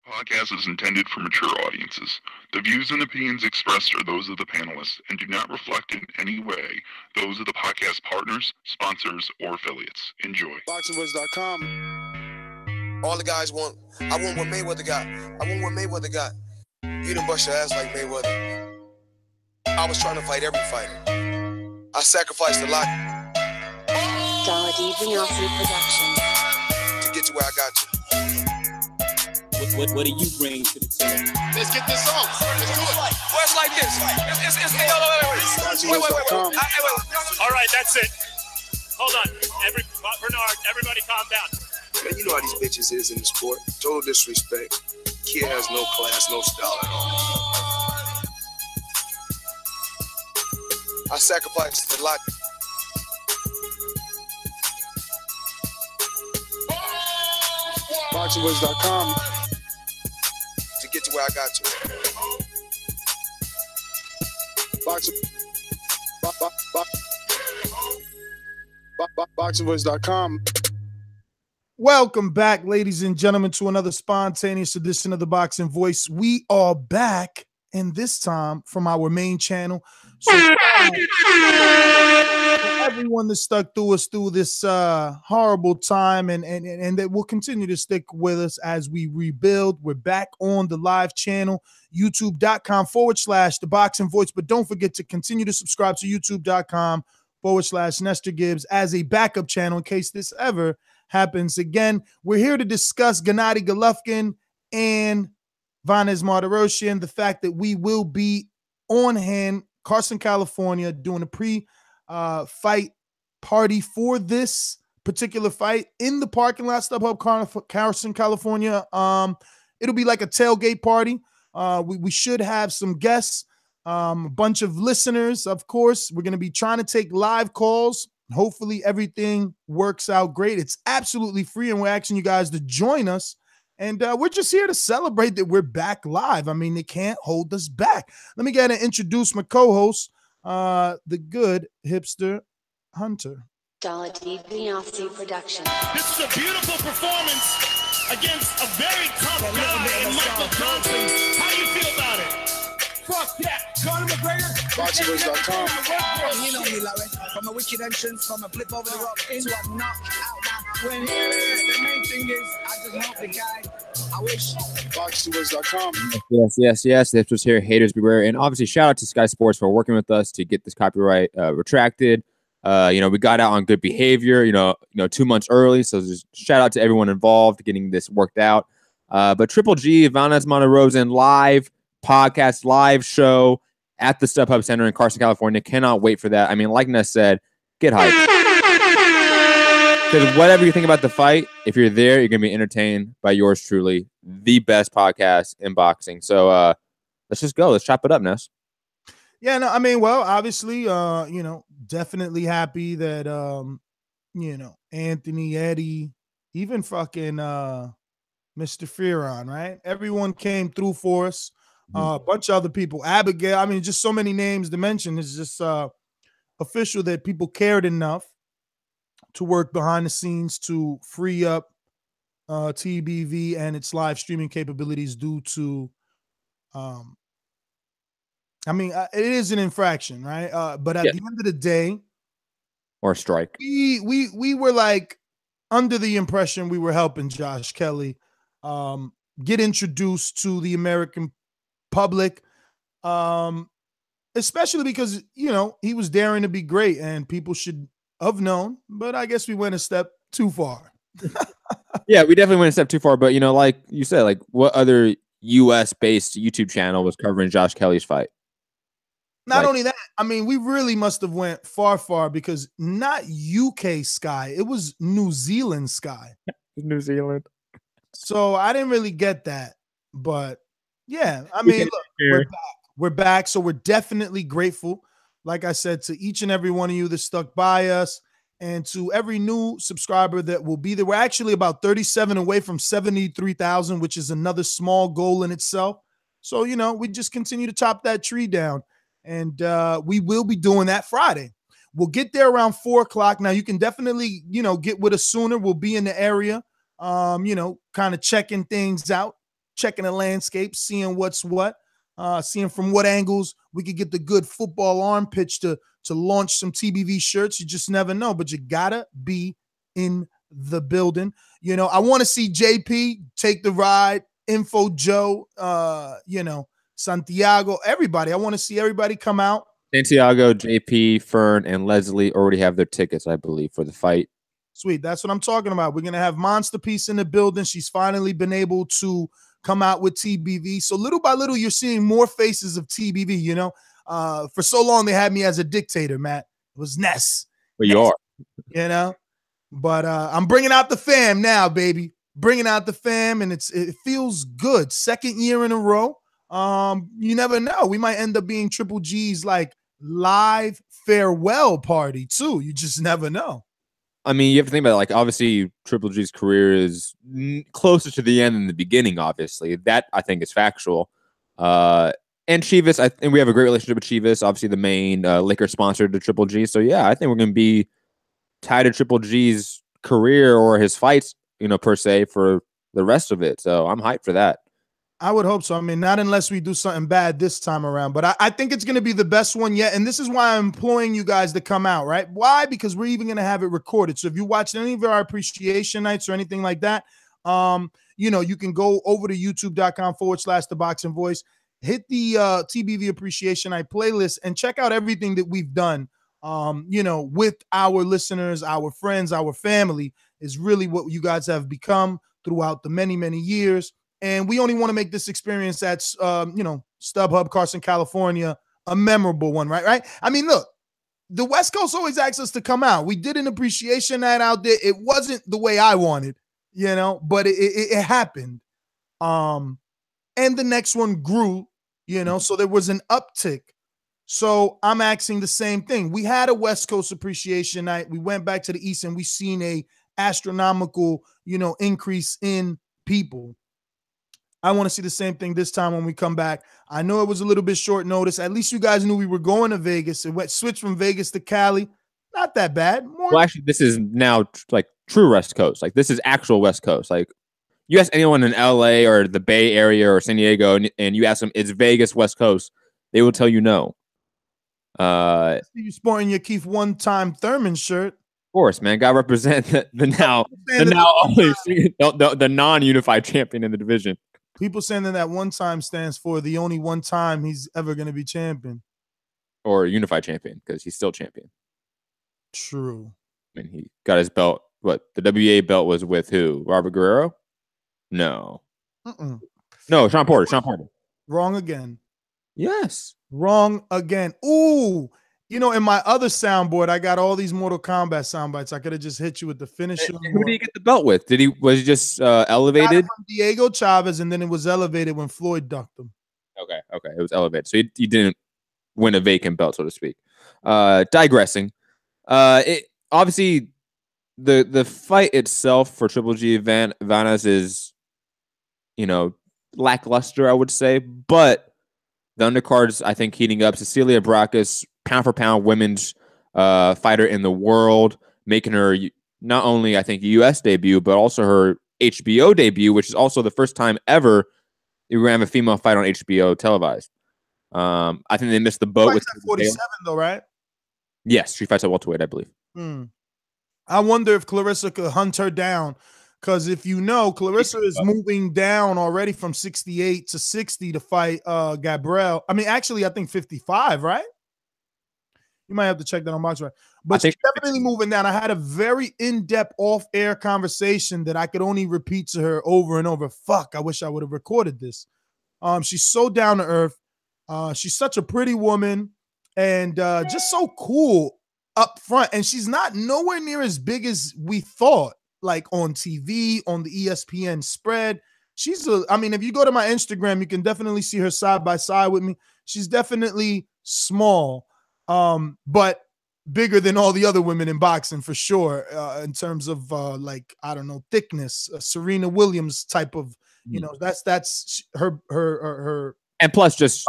Podcast is intended for mature audiences. The views and opinions expressed are those of the panelists and do not reflect in any way those of the podcast partners, sponsors, or affiliates. Enjoy. ThaBoxingvoice.com. All the guys want, I want what Mayweather got. I want what Mayweather got. You didn't bust your ass like Mayweather. I was trying to fight every fighter. I sacrificed a lot Gennady Golovkin production to get to where I got to. What do you bring to the table? Let's get this on. Let's do it. Well, it's like this. Wait. All right, that's it. Hold on. Bernard, everybody calm down. Man, you know how these bitches is in the sport. Total disrespect. Kid has no class, no style at all. I sacrificed a lot. ThaBoxingvoice.com to get to where I got to. ThaBoxingvoice.com. Welcome back, ladies and gentlemen, to another spontaneous edition of The Boxing Voice. We are back, and this time from our main channel. So, everyone that stuck through us through this horrible time and that will continue to stick with us as we rebuild. We're back on the live channel, youtube.com/ThaBoxingVoice. But don't forget to continue to subscribe to youtube.com/Nestor Gibbs as a backup channel in case this ever happens again. We're here to discuss Gennady Golovkin and Vanes Martirosyan. The fact that we will be on hand, Carson, California, doing a pre-fight party for this particular fight in the parking lot, Stub Hub, Carson, California. It'll be like a tailgate party. We should have some guests, a bunch of listeners, of course. We're going to be trying to take live calls. Hopefully everything works out great. It's absolutely free, and we're asking you guys to join us. And we're just here to celebrate that we're back live. I mean, they can't hold us back. Let me get and introduce my co-host, the good Hipster Hunter. Gennady Golovkin production. This is a beautiful performance against a very tough guy in Michael Johnson. How do you feel about it? Fuck that. Conor McGregor. ThaBoxingvoice.com. You know me, Larry. From a wicked entrance, from a flip over the rock into a knockout. When the main thing is, I just hope the guy. I wish. ThaBoxingvoice.com. Yes. This was here. Haters beware. And obviously, shout out to Sky Sports for working with us to get this copyright retracted. We got out on good behavior, 2 months early. So just shout out to everyone involved getting this worked out. But Triple G, Vanes Martirosyan live podcast, live show at the Stub Hub Center in Carson, California. Cannot wait for that. I mean, like Ness said, get hyped. Because whatever you think about the fight, if you're there, you're going to be entertained by yours truly, the best podcast in boxing. So let's just go. Let's chop it up, Ness. Yeah, no, I mean, well, obviously, definitely happy that, Anthony, Eddie, even fucking Mr. Fearon, right? Everyone came through for us. A bunch of other people. Abigail, I mean, just so many names to mention. It's just official that people cared enough to work behind the scenes to free up TBV and its live streaming capabilities due to, it is an infraction, right? But at the end of the day, or strike, we were like under the impression we were helping Josh Kelly get introduced to the American public, especially because he was daring to be great and people should have known, but I guess we went a step too far. Yeah, we definitely went a step too far, but like you said, like what other US based YouTube channel was covering Josh Kelly's fight? Not only that, I mean, we really must have went far because not UK Sky, it was New Zealand Sky. New Zealand. So I didn't really get that, but yeah, I mean, look, we're back. So we're definitely grateful, like I said, to each and every one of you that stuck by us and to every new subscriber that will be there. We're actually about 37 away from 73,000, which is another small goal in itself. So, we just continue to chop that tree down. And we will be doing that Friday. We'll get there around 4 o'clock. Now, you can definitely, get with us sooner. We'll be in the area, kind of checking things out, checking the landscape, seeing what's what, seeing from what angles we could get the good football arm pitch to launch some TBV shirts. You just never know, but you gotta be in the building. You know, I want to see JP take the ride, Info Joe, Santiago, everybody. I want to see everybody come out. Santiago, JP, Fern, and Leslie already have their tickets, I believe, for the fight. Sweet. That's what I'm talking about. We're going to have Monster Piece in the building. She's finally been able to come out with TBV. So little by little, you're seeing more faces of TBV, you know. For so long, they had me as a dictator, Matt. It was Ness. Well, you are. You know. But I'm bringing out the fam now, baby. Bringing out the fam, and it feels good. Second year in a row. You never know. We might end up being Triple G's like live farewell party too. You just never know. I mean, you have to think about it. Like, obviously, Triple G's career is closer to the end than the beginning. Obviously, that I think is factual. And Chivas, and we have a great relationship with Chivas. Obviously, the main liquor sponsor to Triple G. So yeah, I think we're going to be tied to Triple G's career or his fights, you know, per se, for the rest of it. So I'm hyped for that. I would hope so. I mean, not unless we do something bad this time around, but I think it's going to be the best one yet. And this is why I'm imploring you guys to come out, right? Why? Because we're even going to have it recorded. So if you watched any of our appreciation nights or anything like that, you know, you can go over to youtube.com/ThaBoxingVoice, hit the TBV appreciation night playlist and check out everything that we've done, you know, with our listeners, our friends, our family is really what you guys have become throughout the many, many years. And we only want to make this experience at, you know, Stub Hub, Carson, California, a memorable one, right? I mean, look, the West Coast always asks us to come out. We did an appreciation night out there. It wasn't the way I wanted, you know, but it happened. And the next one grew, you know, so there was an uptick. So I'm asking the same thing. We had a West Coast appreciation night. We went back to the East and we've seen a astronomical, you know, increase in people. I want to see the same thing this time when we come back. I know it was a little bit short notice. At least you guys knew we were going to Vegas. It went switched from Vegas to Cali. Not that bad. Well, actually, this is now like true West Coast. Like, this is actual West Coast. Like, you ask anyone in LA or the Bay Area or San Diego, and you ask them, is Vegas West Coast? They will tell you no. You sporting your Keith one-time Thurman shirt. Of course, man. Got to represent the non-unified champion in the division. People saying that one time stands for the only one time he's ever going to be champion. Or unified champion, because he's still champion. True. I mean, he got his belt. What? The WBA belt was with who? Robert Guerrero? No. No, Sean Porter. Wrong again. Yes. Wrong again. Ooh. You know, in my other soundboard, I got all these Mortal Kombat sound bites. I could have just hit you with the finisher. Who did he get the belt with? Was he just elevated? From Diego Chavez, and then it was elevated when Floyd ducked him. Okay. It was elevated. So he didn't win a vacant belt, so to speak. Digressing. Obviously, the fight itself for Triple G Vanes is, you know, lackluster, I would say. But the undercard's, I think, heating up. Cecilia Brakas, pound for pound women's fighter in the world, making her not only, I think, U.S. debut, but also her HBO debut, which is also the first time ever you're going to have a female fight on HBO televised. I think they missed the boat with 47, though, right? Yes, she fights at welterweight, I believe. I wonder if Clarissa could hunt her down, because if you know, Clarissa is moving down already from 68 to 60 to fight Gabrielle. I mean, actually, I think 55, right? You might have to check that on Box, right? But she's definitely moving down. I had a very in-depth off-air conversation that I could only repeat to her over and over. Fuck, I wish I would have recorded this. She's so down to earth. She's such a pretty woman and just so cool up front. And she's not nowhere near as big as we thought, like on TV, on the ESPN spread. I mean, if you go to my Instagram, you can definitely see her side by side with me. She's definitely small. But bigger than all the other women in boxing for sure, in terms of like, I don't know, thickness, Serena Williams type of, you know, that's her. And plus, just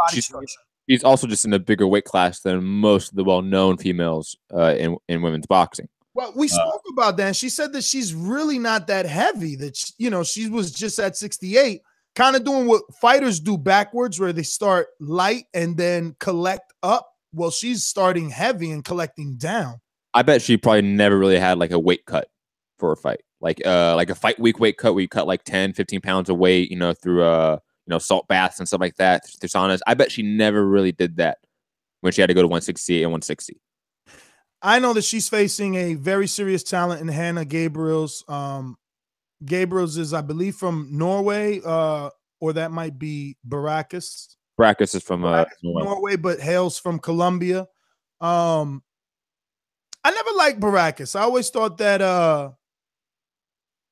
she's also just in a bigger weight class than most of the well-known females in women's boxing. Well, we spoke about that. And she said that she's really not that heavy. That she was just at 68. kind of doing what fighters do backwards, where they start light and then collect up. Well, she's starting heavy and collecting down. I bet she probably never really had like a weight cut for a fight. Like a fight week weight cut where you cut like 10, 15 pounds of weight, through salt baths and stuff like that, through saunas. I bet she never really ddid that when she had to go to 168 and 160. I know that she's facing a very serious talent in Hannah Gabriels. Gabriels is, I believe, from Norway, or that might be Baracus. Baracus is from Norway, but hails from Colombia. I never liked Baracus. I always thought that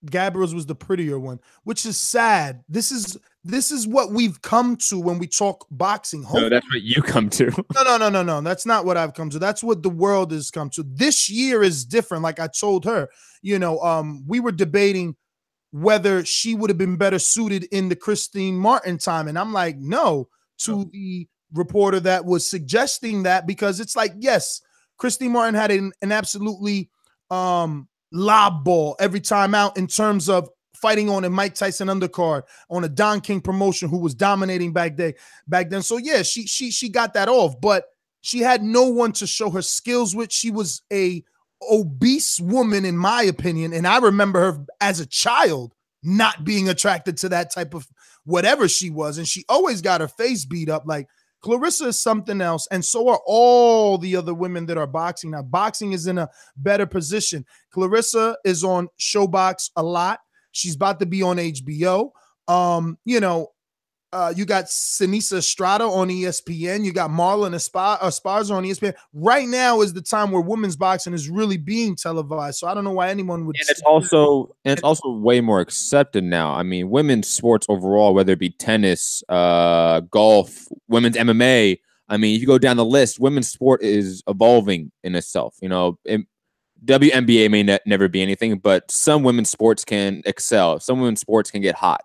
Gabriels was the prettier one, which is sad. This is what we've come to when we talk boxing. No, that's what you come to. No. That's not what I've come to. That's what the world has come to. This year is different. Like I told her, we were debating whether she would have been better suited in the Christine Martin time. And I'm like, no, to the reporter that was suggesting that, because it's like, yes, Christine Martin had an absolutely lob ball every time out in terms of fighting on a Mike Tyson undercard on a Don King promotion who was dominating back then. So yeah, she got that off, but she had no one to show her skills with. She was a obese woman, in my opinion, and I remember her as a child not being attracted to that type of whatever she was, and she always got her face beat up. Like, Clarissa is something else, and so are all the other women that are boxing now. Boxing is in a better position. Clarissa is on Showbox a lot. She's about to be on HBO. You got Sinisa Estrada on ESPN. You got Marlon Esparza on ESPN. Right now is the time where women's boxing is really being televised. So I don't know why anyone would. And it's also way more accepted now. I mean, women's sports overall, whether it be tennis, golf, women's MMA. I mean, if you go down the list, women's sport is evolving in itself. WNBA may never be anything, but some women's sports can excel. Some women's sports can get hot.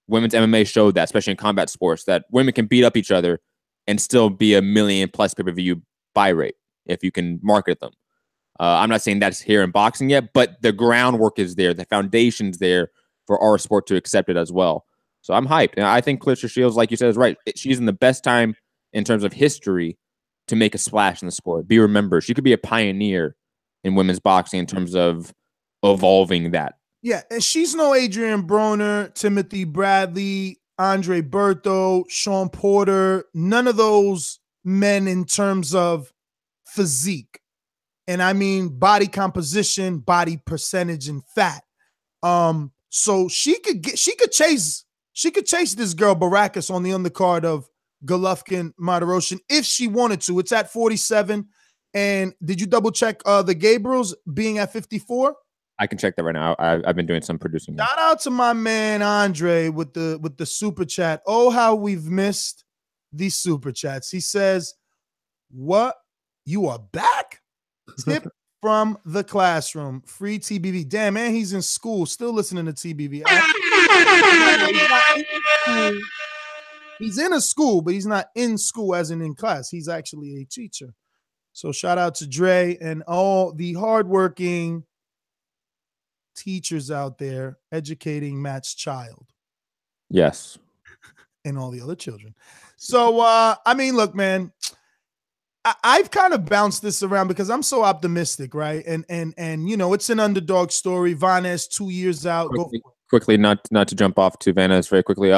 Women's MMA showed that, especially in combat sports, that women can beat up each other and still be a million+ pay-per-view buy rate if you can market them. I'm not saying that's here in boxing yet, but the groundwork is there. The foundation's there for our sport to accept it as well. So I'm hyped. And I think Clarissa Shields, like you said, is right. She's in the best time in terms of history to make a splash in the sport. Be remembered. She could be a pioneer in women's boxing in terms of evolving that. Yeah, and she's no Adrian Broner, Timothy Bradley, Andre Bertho, Sean Porter, none of those men in terms of physique. And I mean body composition, body percentage, and fat. So she could chase this girl Baracus on the undercard of Golovkin Martirosyan if she wanted to. It's at 47. And did you double check the Gabriels being at 54? I can check that right now. I've been doing some producing. Shout out to my man Andre with the super chat. Oh, how we've missed these super chats. He says, "What? You are back? Tip from the classroom. Free TBV. Damn, man, he's in school, still listening to TBV. He's in a school, but he's not in school as in class. He's actually a teacher. So shout out to Dre and all the hardworking teachers out there educating Matt's child. Yes. And all the other children. So, I mean, look, man, I've kind of bounced this around because I'm so optimistic, right? And it's an underdog story. Vanes 2 years out. Quickly, not to jump off to Vanes very quickly.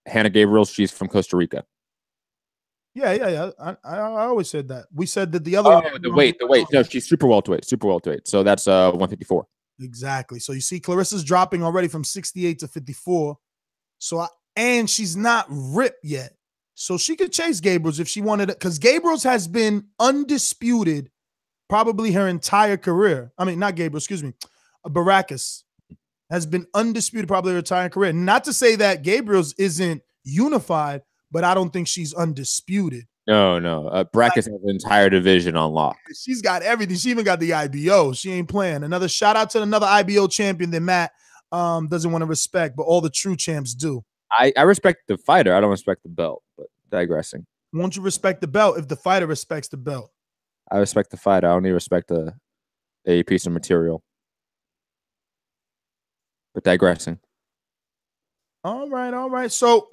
Hannah Gabriel, she's from Costa Rica. Yeah. I always said that. We said that the other one. The weight. No, she's super welterweight. So that's 154. Exactly. So you see, Clarissa's dropping already from 68 to 54. And she's not ripped yet. So she could chase Gabriels if she wanted it, because Gabriels has been undisputed probably her entire career. I mean, not Gabriel, excuse me. Baracus has been undisputed probably her entire career. Not to say that Gabriels isn't unified, but I don't think she's undisputed. No. Baracus has an entire division on lock. She's got everything. She even got the IBO. She ain't playing. Another shout out to another IBO champion that Matt doesn't want to respect, but all the true champs do. I respect the fighter. I don't respect the belt, but digressing. Won't you respect the belt if the fighter respects the belt? I respect the fighter. I only respect a piece of material. But digressing. All right, all right. So,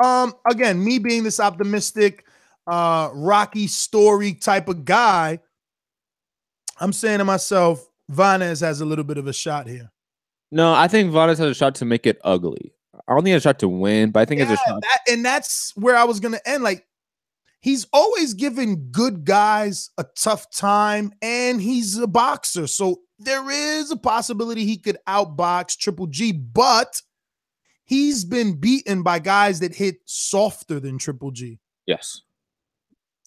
again, me being this optimistic, Rocky story type of guy, I'm saying to myself, Vanes has a little bit of a shot here. No, I think Vanes has a shot to make it ugly. I don't think it's a shot to win, but I think it's a shot. And that's where I was gonna end. Like, he's always giving good guys a tough time, and he's a boxer, so there is a possibility he could outbox Triple G, but he's been beaten by guys that hit softer than Triple G. Yes.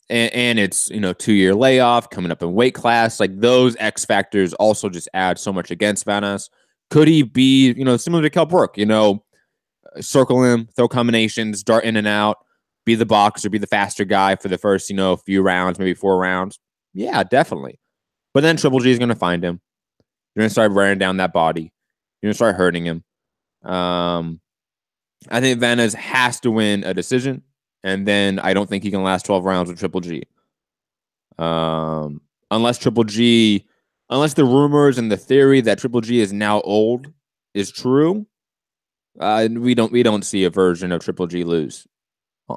And it's, 2-year layoff, coming up in weight class. Like, those X factors also just add so much against Vanes. Could he be, similar to Kell Brook, circle him, throw combinations, dart in and out, be the boxer, be the faster guy for the first, few rounds, maybe 4 rounds? Yeah, definitely. But then Triple G is going to find him. You're going to start wearing down that body. You're going to start hurting him. I think Vanes has to win a decision, and then I don't think he can last 12 rounds with Triple G. Unless the rumors and the theory that Triple G is now old is true, we don't see a version of Triple G lose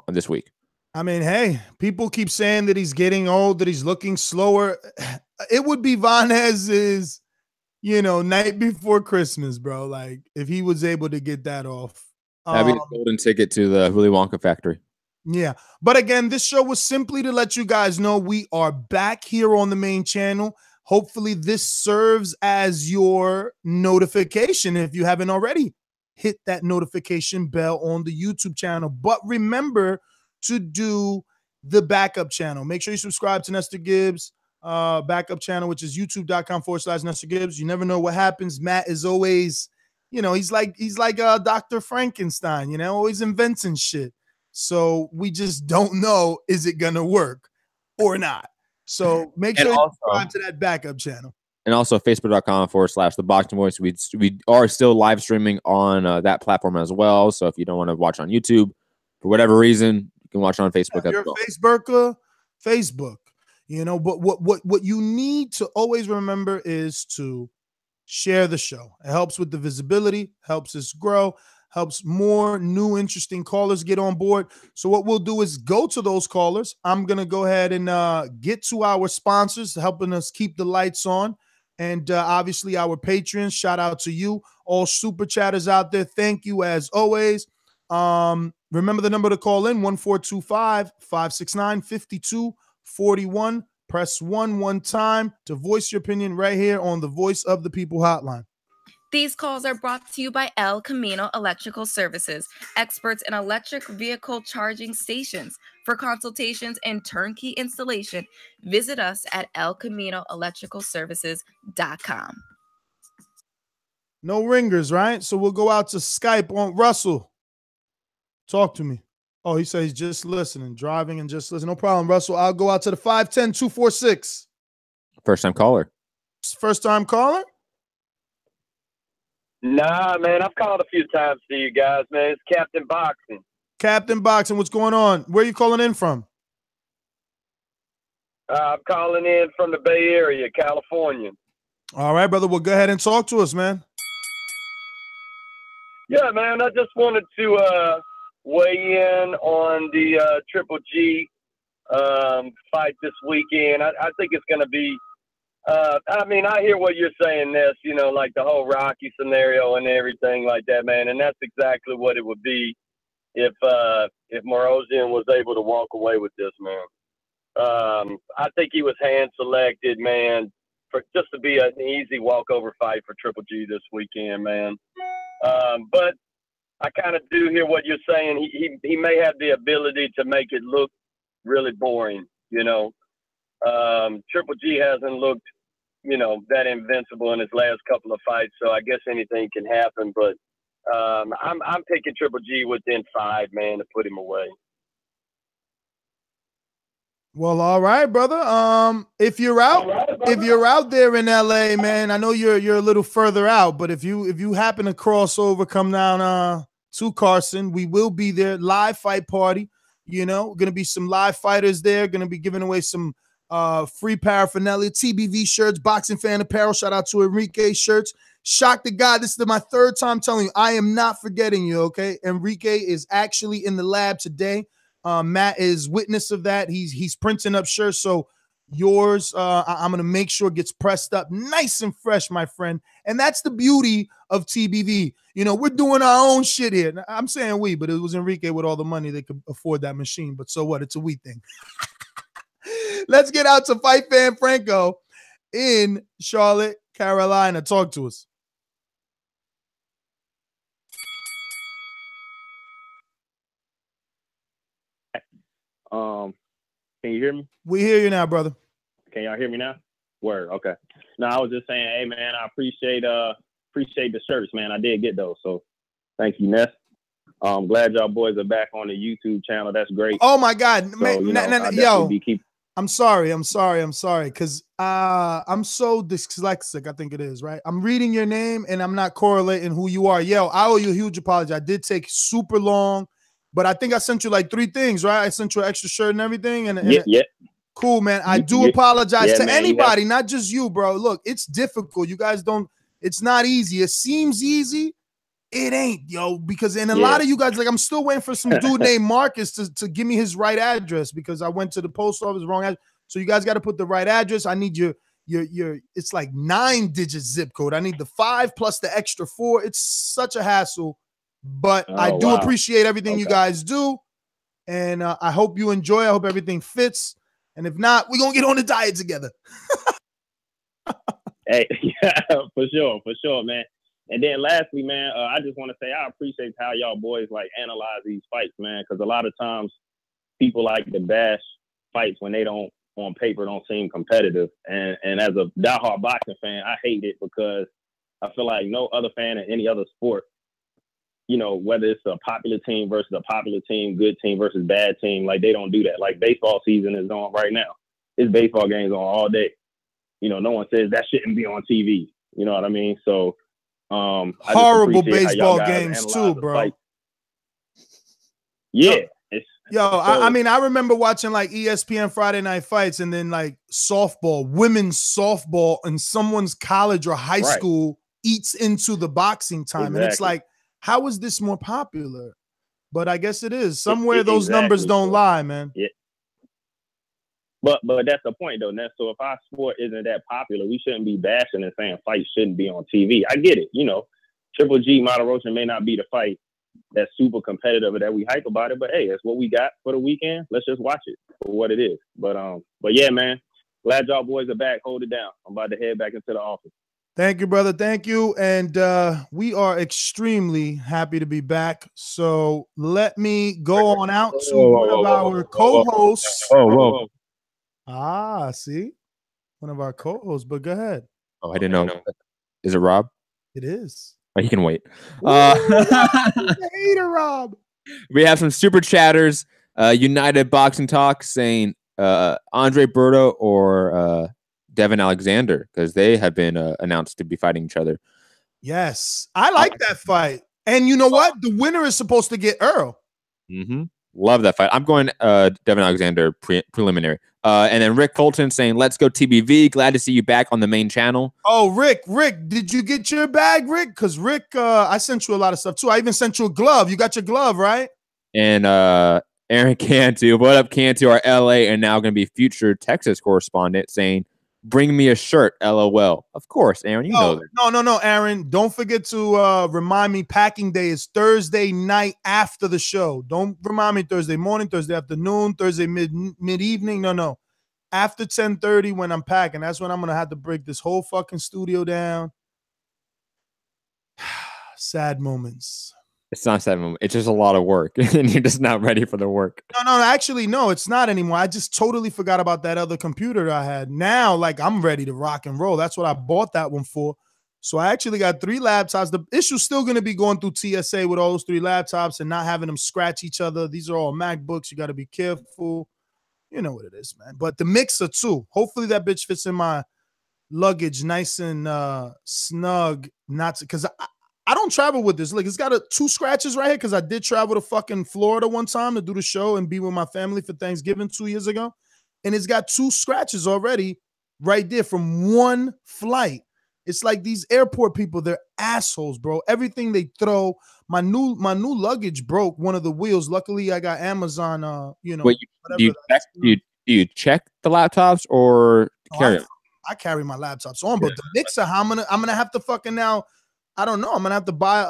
this week. I mean, hey, people keep saying that he's getting old, that he's looking slower. It would be Vanes's, night before Christmas, bro. Like, if he was able to get that off. That'd be the golden ticket to the Willy Wonka factory. Yeah. But again, this show was simply to let you guys know we are back here on the main channel. Hopefully this serves as your notification. If you haven't already, hit that notification bell on the YouTube channel. But remember to do the backup channel. Make sure you subscribe to Nestor Gibbs backup channel, which is youtube.com/Nestor Gibbs. You never know what happens. Matt is always, he's like Dr. Frankenstein, always inventing shit. So we just don't know, is it going to work or not? So make sure you subscribe to that backup channel. And also facebook.com/ThaBoxingVoice. We are still live streaming on that platform as well. So if you don't want to watch on YouTube for whatever reason, you can watch on Facebook as well. Facebook, but what you need to always remember is to share the show. It helps with the visibility, helps us grow, helps more new interesting callers get on board. So what we'll do is go to those callers. I'm going to go ahead and get to our sponsors helping us keep the lights on. And obviously our patrons, shout out to you. All super chatters out there, thank you as always. Remember the number to call in, 1425-569-5241. Press 1 one time to voice your opinion right here on the Voice of the People hotline. These calls are brought to you by El Camino Electrical Services, experts in electric vehicle charging stations. For consultations and turnkey installation, visit us at elcaminoelectricalservices.com. No ringers, right? So we'll go out to Skype on Russell. Talk to me. Oh, he says he's just listening, driving and just listening. No problem, Russell. I'll go out to the 510-246. First-time caller. First-time caller? Nah, man, I've called a few times to you guys, man. It's Captain Boxing. Captain Boxing, what's going on? Where are you calling in from? I'm calling in from the Bay Area, California. All right, brother. Well, go ahead and talk to us, man. Yeah, man, I just wanted to weigh in on the Triple G fight this weekend. I think it's going to be I mean, I hear what you're saying, Ness, like the whole Rocky scenario and everything like that, man. And that's exactly what it would be if Martirosyan was able to walk away with this, man. I think he was hand selected, man, for just to be an easy walkover fight for Triple G this weekend, man. But I kind of do hear what you're saying. He may have the ability to make it look really boring, Triple G hasn't looked, that invincible in his last couple of fights, so I guess anything can happen. But I'm picking Triple G within 5, man, to put him away. Well, all right, brother. If you're out there in LA, man, I know you're a little further out, but if you happen to cross over, come down to Carson, we will be there. Live fight party. Going to be some live fighters there. Going to be giving away some free paraphernalia, TBV shirts, boxing fan apparel. Shout out to Enrique shirts. Shock the God. This is my third time telling you. I am not forgetting you, okay? Enrique is actually in the lab today. Matt is witness of that. He's printing up shirts. So yours, I'm going to make sure gets pressed up nice and fresh, my friend. And that's the beauty of TBV. You know, we're doing our own shit here. I'm saying we, but it was Enrique with all the money that could afford that machine. But so what? It's a we thing. Let's get out to Fight Fan Franco in Charlotte, Carolina. Talk to us. Can you hear me? We hear you now, brother. Can y'all hear me now? Word, okay. No, I was just saying, hey man, I appreciate the shirts, man. I did get those, so thank you, Ness. I'm glad y'all boys are back on the YouTube channel. That's great. Oh my God, So, man, yo, I'm sorry, because I'm so dyslexic. I think it is, right? I'm reading your name and I'm not correlating who you are. Yo, I owe you a huge apology. I did take super long. But I think I sent you like 3 things, right? I sent you an extra shirt and everything. And yeah. Cool, man. I do apologize to anybody, not just you, bro. Look, it's difficult. You guys don't, it's not easy. It seems easy. It ain't, yo, because in a lot of you guys, like I'm still waiting for some dude named Marcus to give me his right address because I went to the post office wrong address. So you guys got to put the right address. I need your it's like 9-digit zip code. I need the 5 plus the extra 4. It's such a hassle. But I do appreciate everything you guys do. And I hope you enjoy. I hope everything fits. And if not, we're going to get on the diet together. Hey, yeah, for sure, man. And then lastly, man, I just want to say I appreciate how y'all boys like analyze these fights, man, because a lot of times people like to bash fights when they don't, on paper, don't seem competitive. And as a diehard boxing fan, I hate it because I feel like no other fan in any other sport, you know, whether it's a popular team versus a popular team, good team versus bad team, like they don't do that. Like baseball season is on right now. It's baseball games on all day. You know, no one says that shouldn't be on TV. You know what I mean? So, horrible baseball games too, bro. Yeah. I mean, I remember watching like ESPN Friday Night Fights and then like softball, women's softball in someone's college or high school eats into the boxing time. And it's like, how is this more popular? But I guess it is. Somewhere those numbers don't lie, man. Yeah. But that's the point, though, Nestor. So if our sport isn't that popular, we shouldn't be bashing and saying fights shouldn't be on TV. I get it. You know, Triple G, Martirosyan may not be the fight that's super competitive or that we hype about it, but hey, that's what we got for the weekend. Let's just watch it for what it is. But yeah, man, glad y'all boys are back. Hold it down. I'm about to head back into the office. Thank you, brother. Thank you. And we are extremely happy to be back. So let me go on out to one of our co-hosts. See? One of our co-hosts, but go ahead. Oh, I didn't know. Is it Rob? It is. Oh, he can wait. Hater Rob. We have some super chatters. United Boxing Talk saying Andre Berto or Devin Alexander, because they have been announced to be fighting each other. Yes, I like that fight. And you know what? The winner is supposed to get Earl. Love that fight. I'm going Devin Alexander preliminary. And then Rick Colton saying, let's go TBV. Glad to see you back on the main channel. Oh, Rick, did you get your bag, Rick? Because Rick, I sent you a lot of stuff too. I even sent you a glove. You got your glove, right? And Aaron Cantu, what up, Cantu, our LA and now going to be future Texas correspondent saying, bring me a shirt, LOL. Of course, Aaron, you know that. No, Aaron. Don't forget to remind me packing day is Thursday night after the show. Don't remind me Thursday morning, Thursday afternoon, Thursday mid-evening. No. After 10:30 when I'm packing, that's when I'm going to have to break this whole fucking studio down. Sad moments. It's not sad moment. It's just a lot of work, and you're just not ready for the work. No, actually, no, it's not anymore. I just totally forgot about that other computer that I had. Now, like, I'm ready to rock and roll. That's what I bought that one for. So I actually got 3 laptops. The issue's still going to be going through TSA with all those 3 laptops and not having them scratch each other. These are all MacBooks. You got to be careful. You know what it is, man. But the mixer, too. Hopefully that bitch fits in my luggage nice and snug. Not because I don't travel with this. Like, it's got 2 scratches right here because I did travel to fucking Florida one time to do the show and be with my family for Thanksgiving 2 years ago. and it's got 2 scratches already right there from one flight. It's like these airport people, they're assholes, bro. Everything they throw. My new luggage broke one of the wheels. Luckily, I got Amazon. Wait, do you check the laptops or carry them? I carry my laptops on, but the mixer, I'm gonna have to fucking now. I don't know. I'm gonna have to buy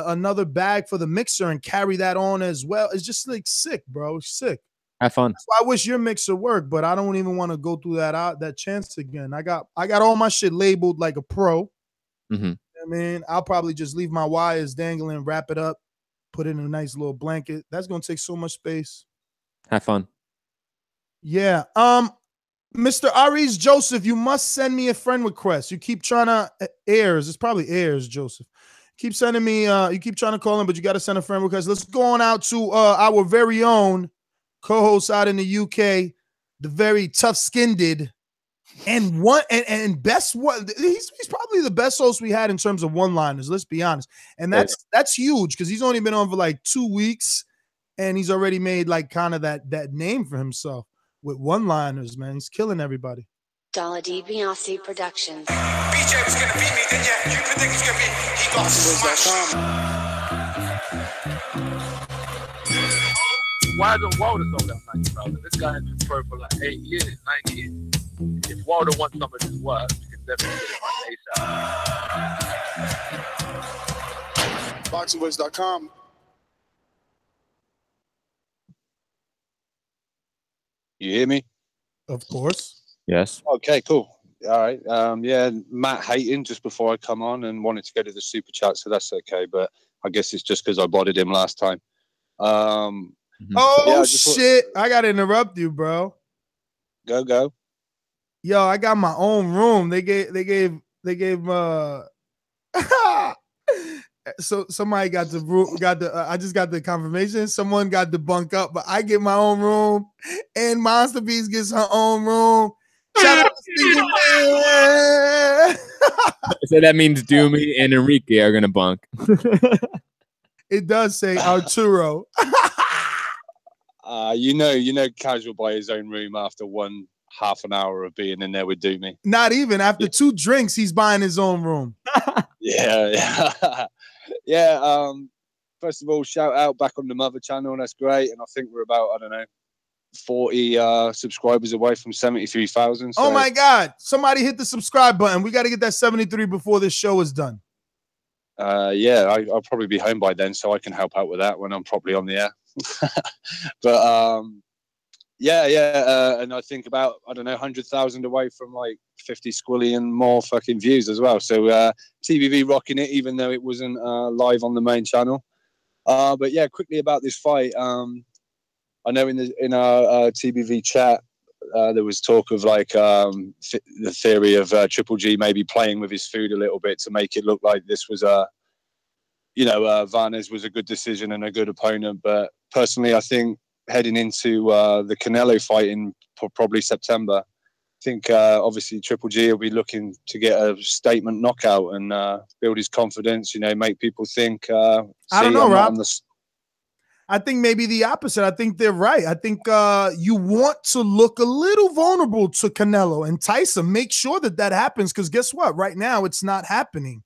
another bag for the mixer and carry that on as well. It's just like sick, bro. It's sick. Have fun. That's why I wish your mixer worked, but I don't even want to go through that chance again. I got all my shit labeled like a pro. Mm-hmm. I mean, I'll probably just leave my wires dangling, wrap it up, put it in a nice little blanket. That's gonna take so much space. Have fun. Yeah. Mr. Aries Joseph, you must send me a friend request. You keep trying to it's probably airs, Joseph. Keep sending me, you keep trying to call him, but you got to send a friend request. Let's go on out to our very own co-host out in the UK, the very tough-skinned and best one. He's probably the best host we had in terms of one-liners, let's be honest. And that's huge because he's only been on for like 2 weeks and he's already made like kind of that name for himself with one-liners, man. He's killing everybody. Dollar DiBiase Productions. BJ was gonna beat me, then yeah, you predict it's gonna be he got smashed. Why the Walter sold out 90,000? This guy has been pro for like 8 years, 9 years. If Walter wants some of his work, you can definitely get it on ASAP. ThaBoxingvoice.com. You hear me? Of course. Yes. Okay, cool. All right. Yeah, Matt hating just before I come on and wanted to go to the super chat, so that's okay. But I guess it's just because I bodied him last time. Shit! I gotta interrupt you, bro. Go. Yo, I got my own room. They gave so somebody got the I just got the confirmation. Someone got the bunk up, but I get my own room, and Monster Beast gets her own room. Shout out to So that means Doomy and Enrique are gonna bunk. It does say Arturo. You know, casual by his own room after half an hour of being in there with Doomy. Not even after 2 drinks, he's buying his own room. Yeah. Yeah. First of all, shout out back on the Mother channel. That's great. And I think we're about, 40 subscribers away from 73,000. So. Oh my God. Somebody hit the subscribe button. We got to get that 73 before this show is done. Yeah, I'll probably be home by then, so I can help out with that when I'm properly on the air. But and I think about 100,000 away from like 50 squillion more fucking views as well. So TBV rocking it, even though it wasn't live on the main channel. But yeah, quickly about this fight. I know in our TBV chat there was talk of like the theory of Triple G maybe playing with his food a little bit to make it look like this was Vanes was a good decision and a good opponent. But personally, I think heading into the Canelo fight in probably September, I think obviously Triple G will be looking to get a statement knockout and build his confidence, make people think. I don't know, Rob. I think maybe the opposite. I think they're right. I think you want to look a little vulnerable to Canelo, entice him, make sure that happens. Because guess what? Right now, it's not happening.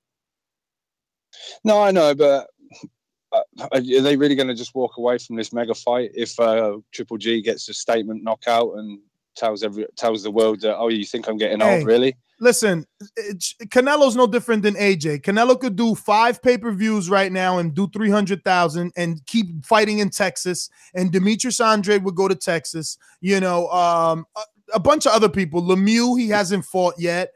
No, I know, but are they really going to just walk away from this mega fight if Triple G gets a statement knockout and tells the world that, oh, you think I'm getting old, really? Listen, Canelo's no different than AJ. Canelo could do 5 pay-per-views right now and do 300,000 and keep fighting in Texas. And Demetrius Andre would go to Texas. A bunch of other people. Lemieux, he hasn't fought yet.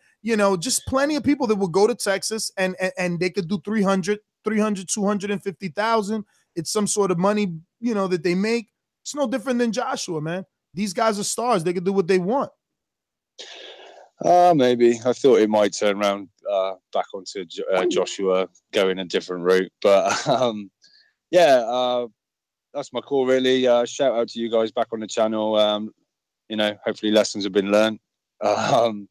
Just plenty of people that will go to Texas and they could do 250,000. It's some sort of money, that they make. It's no different than Joshua, man. These guys are stars. They can do what they want. Maybe. I thought it might turn around back onto Joshua going a different route. But, that's my call, really. Shout out to you guys back on the channel. Hopefully lessons have been learned. I'll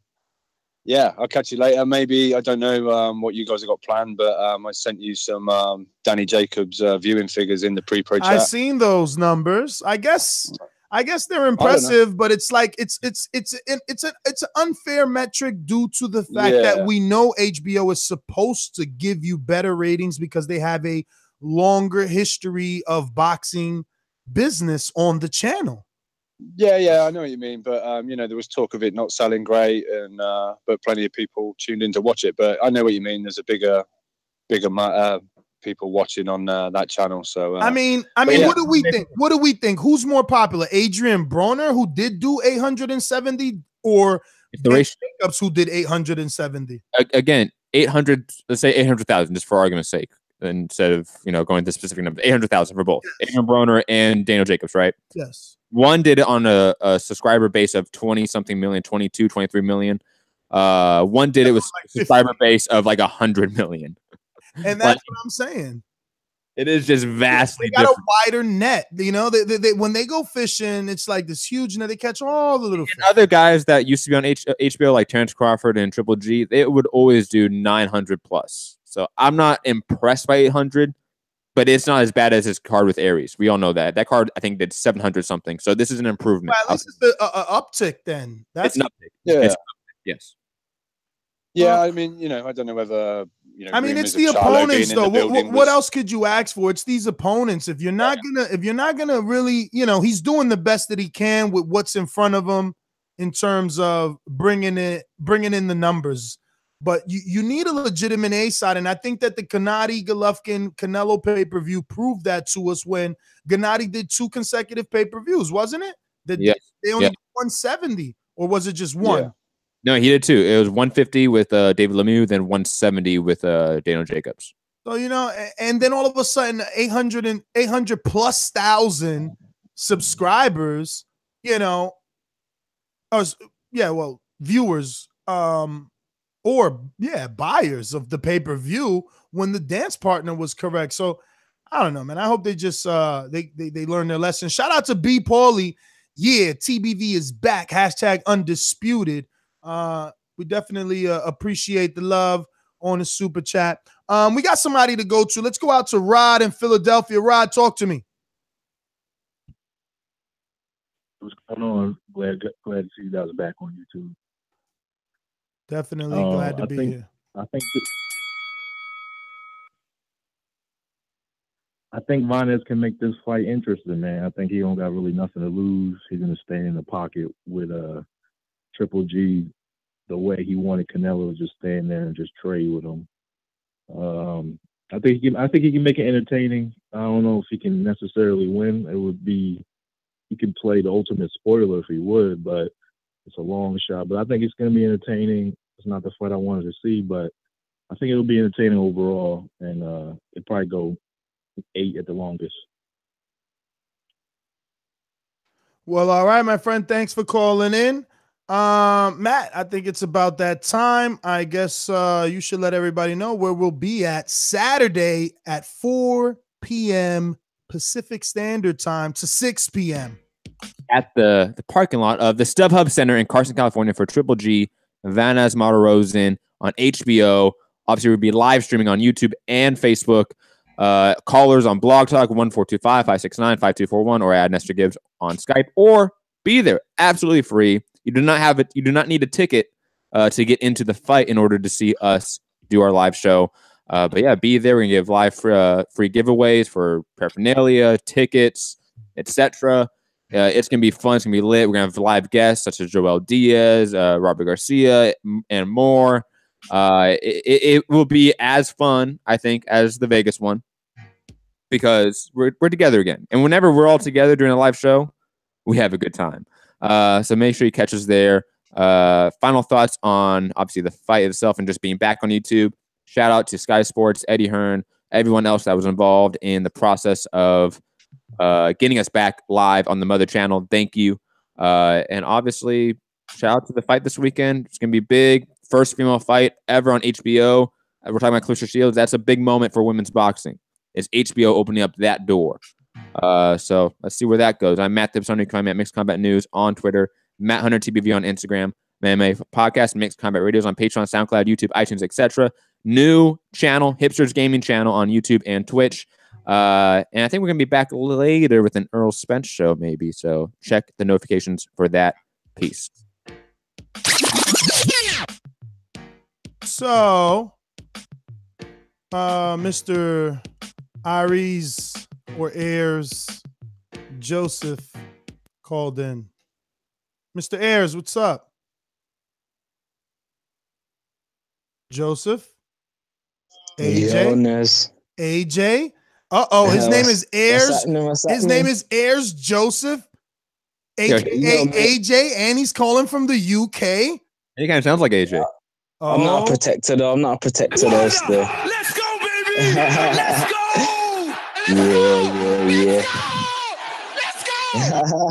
catch you later. Maybe, I don't know what you guys have got planned, but I sent you some Danny Jacobs viewing figures in the pre-pro chat. I've seen those numbers. I guess I guess they're impressive, but it's like it's an unfair metric due to the fact that we know HBO is supposed to give you better ratings because they have a longer history of boxing business on the channel. Yeah, I know what you mean, but there was talk of it not selling great, and but plenty of people tuned in to watch it. But I know what you mean. There's a bigger people watching on that channel. So I mean, what do we think? What do we think? Who's more popular, Adrian Broner, who did do 870, or Jacobs, who did 870? Again, 800. Let's say 800,000, just for argument's sake, instead of going to specific numbers. 800,000 for both Adrian Broner and Daniel Jacobs, right? Yes. One did it on a subscriber base of 20-something million, 22, 23 million. One did it with subscriber base of like 100 million. And that's what I'm saying. It is just vastly different. They got different. a wider net. They when they go fishing, it's like this huge net. They catch all the little fish. Other guys that used to be on HBO, like Terrence Crawford and Triple G, they would always do 900 plus. So I'm not impressed by 800, but it's not as bad as his card with Aries. We all know that. That card, I think, did 700 something. So this is an improvement. Well, at least it's an uptick then. That's an uptick. Yeah. Yes. Yeah, I mean, I don't know whether it's the opponents though. What else could you ask for? It's these opponents. If you're not gonna really, he's doing the best that he can with what's in front of him in terms of bringing in the numbers. But you need a legitimate A side, and I think that the Gennady Golovkin Canelo pay-per-view proved that to us when Gennady did 2 consecutive pay-per-views, wasn't it? They only did 170, or was it just one? Yeah. No, he did 2. It was 150 with David Lemieux, then 170 with Daniel Jacobs. So, and then all of a sudden 800 plus thousand subscribers, viewers, buyers of the pay-per-view when the dance partner was correct. So I don't know, man. I hope they just they learn their lesson. Shout out to B. Paulie. Yeah, TBV is back. #undisputed. We definitely appreciate the love on the super chat. We got somebody to go to. Let's go out to Rod in Philadelphia. Rod, talk to me. What's going on? Glad to see you guys back on YouTube. Definitely glad to be here. I think Vanes can make this fight interesting, man. I think he don't got really nothing to lose. He's gonna stay in the pocket with Triple G the way he wanted Canelo to just stand there and just trade with him. I think he can make it entertaining. I don't know if he can necessarily win. He can play the ultimate spoiler if he would, but it's a long shot. But I think it's going to be entertaining. It's not the fight I wanted to see, but I think it'll be entertaining overall, and it'll probably go 8 at the longest. Well, all right, my friend. Thanks for calling in. Matt, I think it's about that time. I guess you should let everybody know where we'll be at Saturday at 4 p.m. Pacific Standard Time to 6 p.m. at the parking lot of the Stub Hub Center in Carson, California for Triple G, Vanes Martirosyan on HBO. Obviously, we'll be live streaming on YouTube and Facebook. Callers on Blog Talk 1425-569-5241 or add Nestor Gibbs on Skype or be there. Absolutely free. You do not need a ticket to get into the fight in order to see us do our live show. But yeah, be there. We're gonna give live free giveaways for paraphernalia, tickets, etc. It's gonna be fun. It's gonna be lit. We're gonna have live guests such as Joel Diaz, Robert Garcia, and more. It will be as fun, I think, as the Vegas one because we're together again. And whenever we're all together during a live show, we have a good time. So make sure you catch us there. Final thoughts on obviously the fight itself and just being back on YouTube. Shout out to Sky Sports, Eddie Hearn, everyone else that was involved in the process of getting us back live on the Mother Channel. Thank you. And obviously, shout out to the fight this weekend. It's going to be big. First female fight ever on HBO. We're talking about Clarissa Shields. That's a big moment for women's boxing. It's HBO opening up that door. So let's see where that goes. I'm Matt Thibson. You can find me at Mixed Combat News on Twitter, Matt Hunter TBV on Instagram, MMA Podcast, Mixed Combat Radios on Patreon, SoundCloud, YouTube, iTunes, etc. New channel, Hipsters Gaming channel on YouTube and Twitch. And I think we're going to be back later with an Earl Spence show, maybe. So check the notifications for that piece. So, Mr. Aries or Ayers Joseph called in. Mr. Ayers, what's up? Joseph? AJ? AJ? Uh-oh, his name is Ayers. His name is Ayers Joseph, aka AJ, and he's calling from the UK. He kind of sounds like AJ. I'm not a protector though. I'm not a protector though still. Let's go, baby! Let's go! Yeah.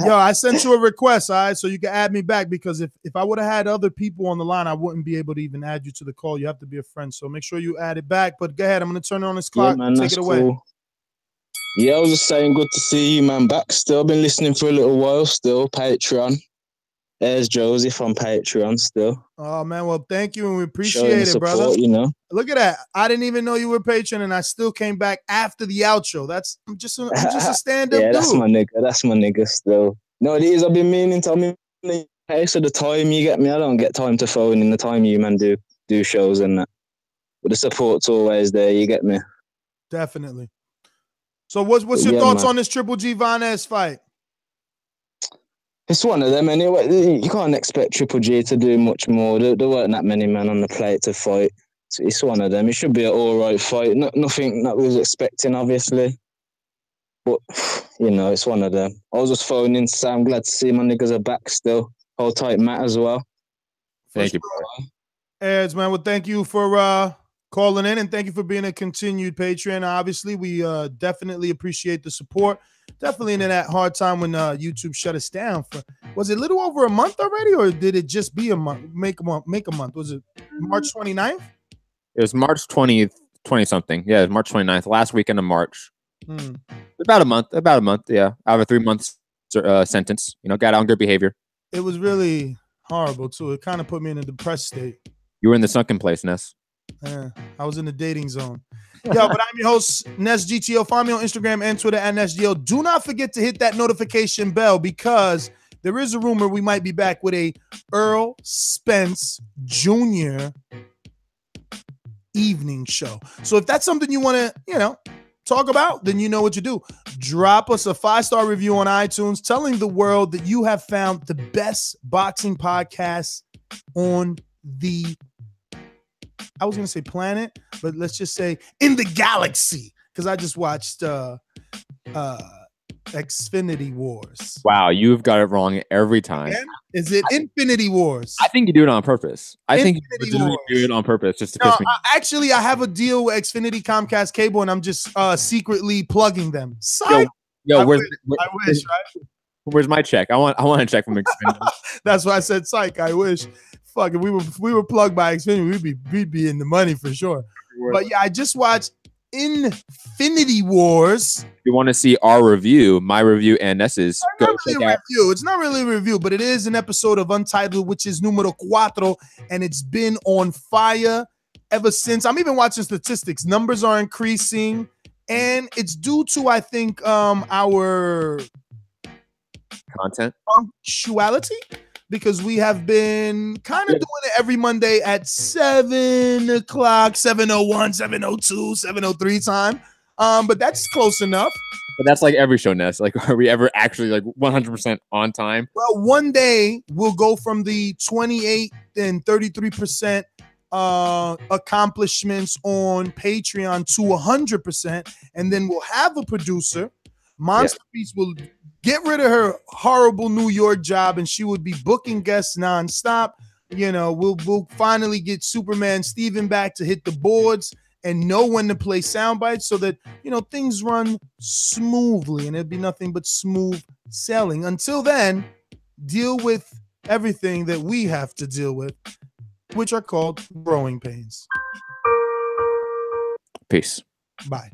Yo, I sent you a request, all right, so you can add me back, because if I would have had other people on the line, I wouldn't be able to even add you to the call. You have to be a friend, so make sure you add it back. But go ahead, I'm going to turn on this clock. Yeah, man, Take it away. Cool. Yeah, I was just saying, good to see you, man, back. Still been listening for a little while, still. Patreon. There's Joseph on Patreon still. Oh, man, well, thank you, and we appreciate it, support, brother. You know? Look at that. I didn't even know you were a patron, and I still came back after the outro. I'm just a stand-up yeah, dude. that's my nigga. That's my nigga still. No, it is. I've been meaning to me. Hey, so the time you get me, I don't get time to phone in the time you, man, do shows and that. But the support's always there, you get me? Definitely. So what's your thoughts on this Triple G Vanes fight? It's one of them, anyway. You can't expect Triple G to do much more. There weren't that many men on the plate to fight. It's one of them. It should be an all-right fight. Nothing that we was expecting, obviously. But, you know, it's one of them. I was just phoning to say I'm glad to see my niggas are back still. Hold tight, Matt, as well. Thank you, bro. Eds, man, well, thank you for calling in, and thank you for being a continued patron. Obviously, we definitely appreciate the support. Definitely in that hard time when YouTube shut us down. Was it a little over a month already, or did it just be a month? Make a month. Was it March 29th? It was March 20th, 20-something. Yeah, it was March 29th, last weekend of March. About a month, yeah. I have a 3-month sentence. You know, got out on good behavior. It was really horrible, too. It kind of put me in a depressed state. You were in the sunken place, Ness. Yeah, I was in the dating zone. Yo, but I'm your host, Ness GTO. Find me on Instagram and Twitter at NessGTO. Do not forget to hit that notification bell, because there is a rumor we might be back with a Earl Spence Jr. evening show. So if that's something you want to, talk about, then you know what to do. Drop us a 5-star review on iTunes telling the world that you have found the best boxing podcast on the, I was going to say planet, but let's just say in the galaxy, because I just watched Xfinity Wars. Wow, you've got it wrong every time. Is it Infinity Wars? I think you do it on purpose. I think you do it on purpose just to piss me off. Actually, I have a deal with Xfinity Comcast Cable, and I'm just secretly plugging them. Yo, I wish, right? Where's my check? I want a check from Xfinity. That's why I said psych. I wish. Fuck, if we were plugged by Xfinity, we'd be in the money for sure. But yeah, I just watched Infinity Wars. If you want to see our review, my review and Ness's, go check out. It's not really a review, but it is an episode of Untitled, which is numero 4, and it's been on fire ever since. I'm even watching statistics. Numbers are increasing, and it's due to, I think, our content punctuality, because we have been kind of doing it every Monday at 7 o'clock, 7:01, 7:02, 7:03 time. But that's close enough. But that's like every show, Ness. Like, are we ever actually like 100% on time? Well, one day we'll go from the 28 and 33% accomplishments on Patreon to 100%, and then we'll have a producer. Monster Beast will get rid of her horrible New York job, and she would be booking guests nonstop. We'll finally get Superman Steven back to hit the boards and know when to play sound bites, so that things run smoothly, and it'd be nothing but smooth sailing. Until then, deal with everything that we have to deal with, which are called growing pains. Peace. Bye.